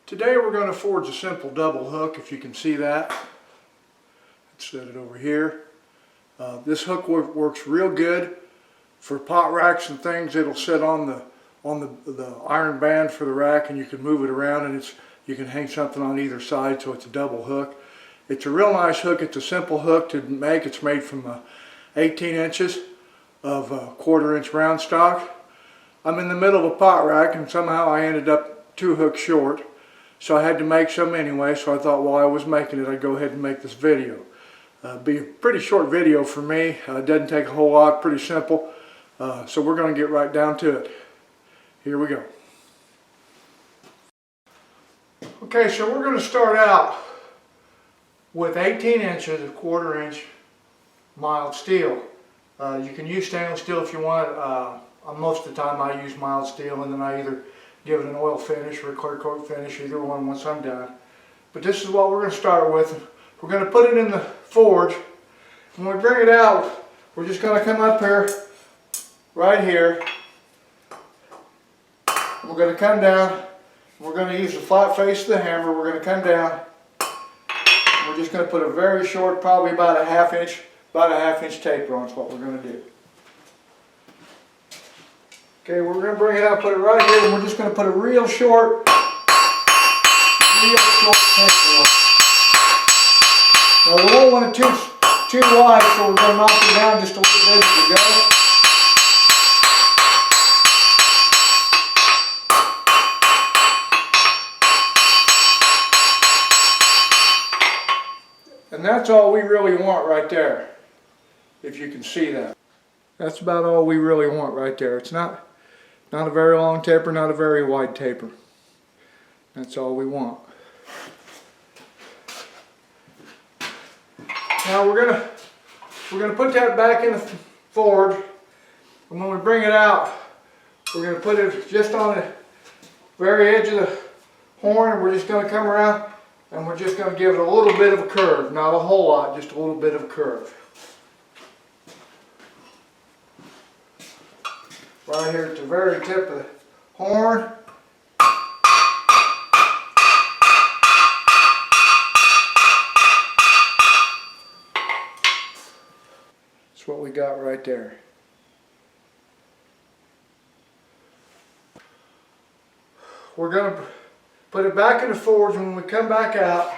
Today we're going to forge a simple double hook, if you can see that. Let's set it over here. This hook works real good for pot racks and things. It'll sit on the iron band for the rack, and you can move it around, and you can hang something on either side, so it's a double hook. It's a real nice hook. It's a simple hook to make. It's made from 18 inches of 1/4 inch round stock. I'm in the middle of a pot rack, and somehow I ended up 2 hooks short. So I had to make some anyway, so I thought while I was making it, I'd go ahead and make this video. Be a pretty short video for me. It doesn't take a whole lot, pretty simple. So we're going to get right down to it. Here we go. Okay, so we're going to start out with 18 inches of 1/4 inch mild steel. You can use stainless steel if you want. Most of the time I use mild steel, and then I either give it an oil finish or a clear coat finish, either one once I'm done. But this is what we're going to start with. We're going to put it in the forge. When we bring it out, we're just going to come up here, right here. We're going to come down. We're going to use the flat face of the hammer. We're going to come down. We're just going to put a very short, probably about a half inch taper on. Is what we're going to do. Okay, we're going to bring it out, put it right here, and we're just going to put a real short taper on. Now we don't want it too wide, so we're going to knock it down just a little bit as we go. And that's all we really want right there, if you can see that. That's about all we really want right there. It's not a very long taper, not a very wide taper. That's all we want. Now we're gonna put that back in the forge, and when we bring it out, we're gonna put it just on the very edge of the horn, and we're just gonna come around, and we're just gonna give it a little bit of a curve, not a whole lot, just a little bit of a curve. Right here at the very tip of the horn. That's what we got right there. We're going to put it back in the forge, and when we come back out,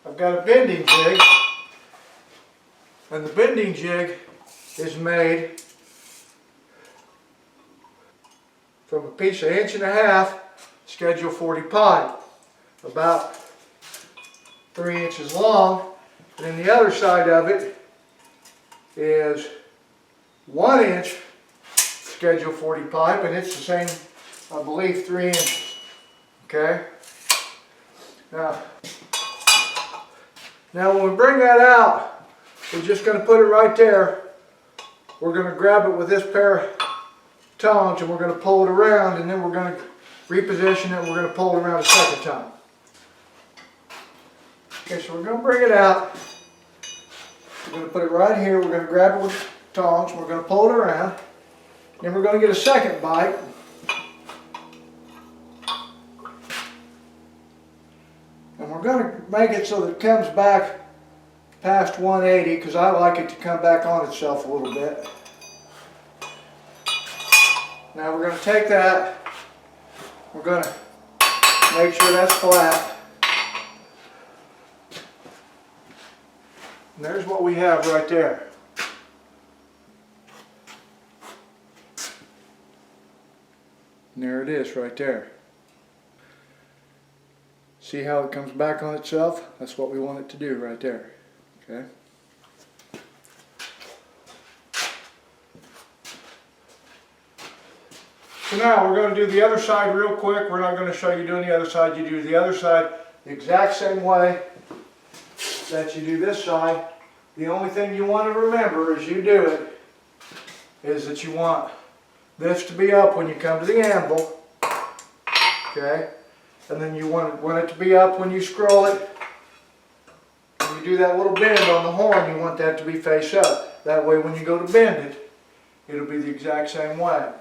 I've got a bending jig, and the bending jig is made from a piece of 1.5 inch Schedule 40 pipe, about 3 inches long, and then the other side of it is 1 inch Schedule 40 pipe, and it's the same, I believe, 3 inches. Okay? Now when we bring that out, we're just going to put it right there. We're going to grab it with this pair of tongs, and we're going to pull it around, and then we're going to reposition it, and we're going to pull it around a second time. Okay, so we're going to bring it out. We're going to put it right here. We're going to grab it with tongs, and we're going to pull it around. Then we're going to get a second bite. And we're going to make it so that it comes back past 180, because I like it to come back on itself a little bit. Now we're going to take that, we're going to make sure that's flat. And there's what we have right there. And there it is right there. See how it comes back on itself? That's what we want it to do right there. Okay. So now we're going to do the other side real quick. We're not going to show you doing the other side. You do the other side the exact same way that you do this side. The only thing you want to remember as you do it is that you want this to be up when you come to the anvil. Okay. And then you want it to be up when you scroll it. When you do that little bend on the horn, you want that to be face up. That way when you go to bend it, it'll be the exact same way.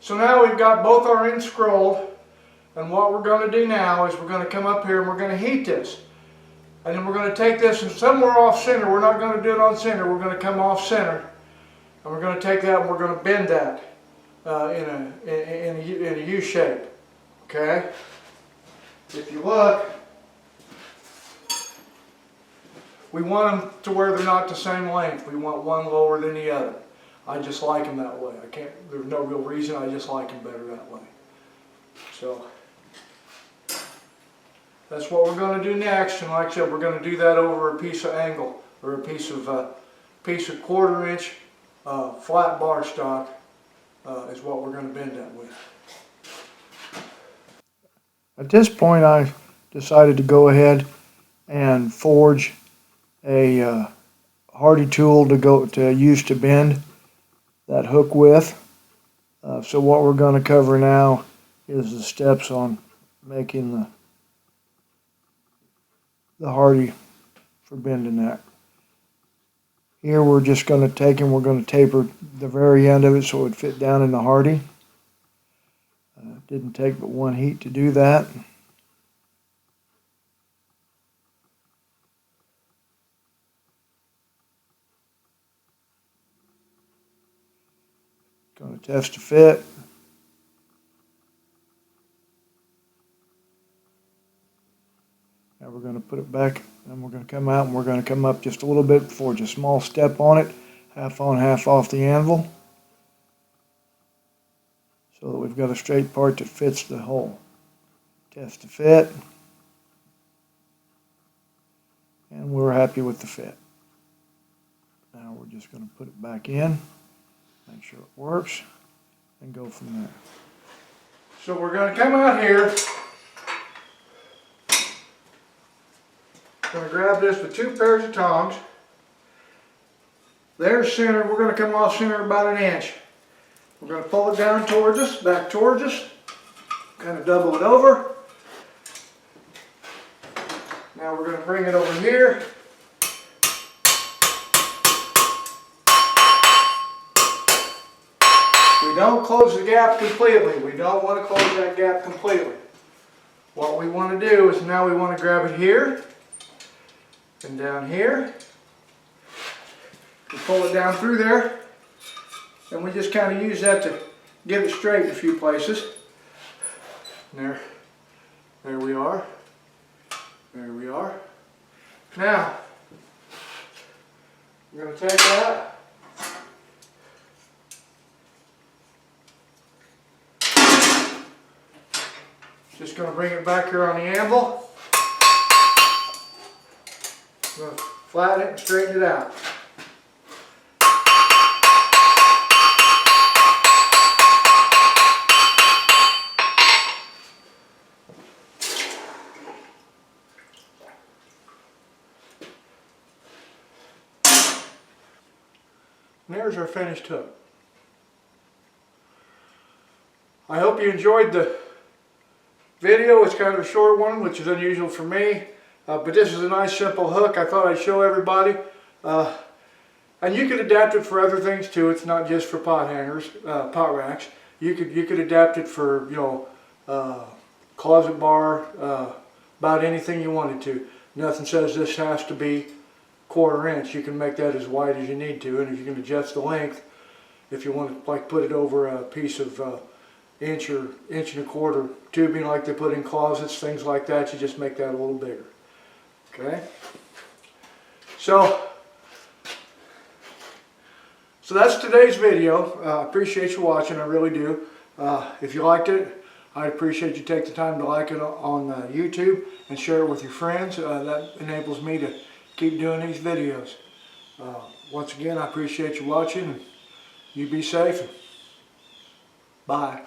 So now we've got both our ends scrolled, and what we're going to do now is we're going to come up here and we're going to heat this. And then we're going to take this and somewhere off center, we're not going to do it on center, we're going to come off center. And we're going to take that and we're going to bend that in a U shape. Okay? If you look, we want them to where they're not the same length. We want one lower than the other. I just like them that way. There's no real reason, I just like them better that way. So, that's what we're going to do next, and like I said, we're going to do that over a piece of angle, or a piece of 1/4 inch flat bar stock is what we're going to bend that with. At this point, I decided to go ahead and forge a hardy tool to use to bend that hook with. So what we're going to cover now is the steps on making the hardy for bending that. Here we're just going to take and we're going to taper the very end of it so it would fit down in the hardy. Didn't take but one heat to do that. Going to test the fit. Now we're going to put it back, and we're going to come out and we're going to come up just a little bit, forge a small step on it, half on, half off the anvil, so that we've got a straight part that fits the hole. Test the fit, and we're happy with the fit. Now we're just going to put it back in, make sure it works, and go from there. So we're going to come out here. Going to grab this with 2 pairs of tongs. There's center. We're going to come off center about 1 inch. We're going to pull it down towards us, back towards us. Kind of double it over. Now we're going to bring it over here. We don't close the gap completely. We don't want to close that gap completely. What we want to do is now we want to grab it here and down here. We pull it down through there, and we just kind of use that to get it straight in a few places. And there we are. There we are. Now, we're going to take that. Just going to bring it back here on the anvil. I'm going to flatten it and straighten it out. And there's our finished hook. I hope you enjoyed the video. It's kind of a short one, which is unusual for me, but this is a nice simple hook. I thought I'd show everybody, and you could adapt it for other things too. It's not just for pot hangers, pot racks. You could adapt it for, you know, closet bar, about anything you wanted to. Nothing says this has to be 1/4 inch. You can make that as wide as you need to, and if you can adjust the length, if you want to like put it over a piece of inch or 1.25 inch tubing like they put in closets, things like that, you just make that a little bigger. Okay? So that's today's video. I appreciate you watching, I really do. If you liked it, I'd appreciate you take the time to like it on YouTube and share it with your friends. That enables me to keep doing these videos. Once again, I appreciate you watching, and you be safe. Bye.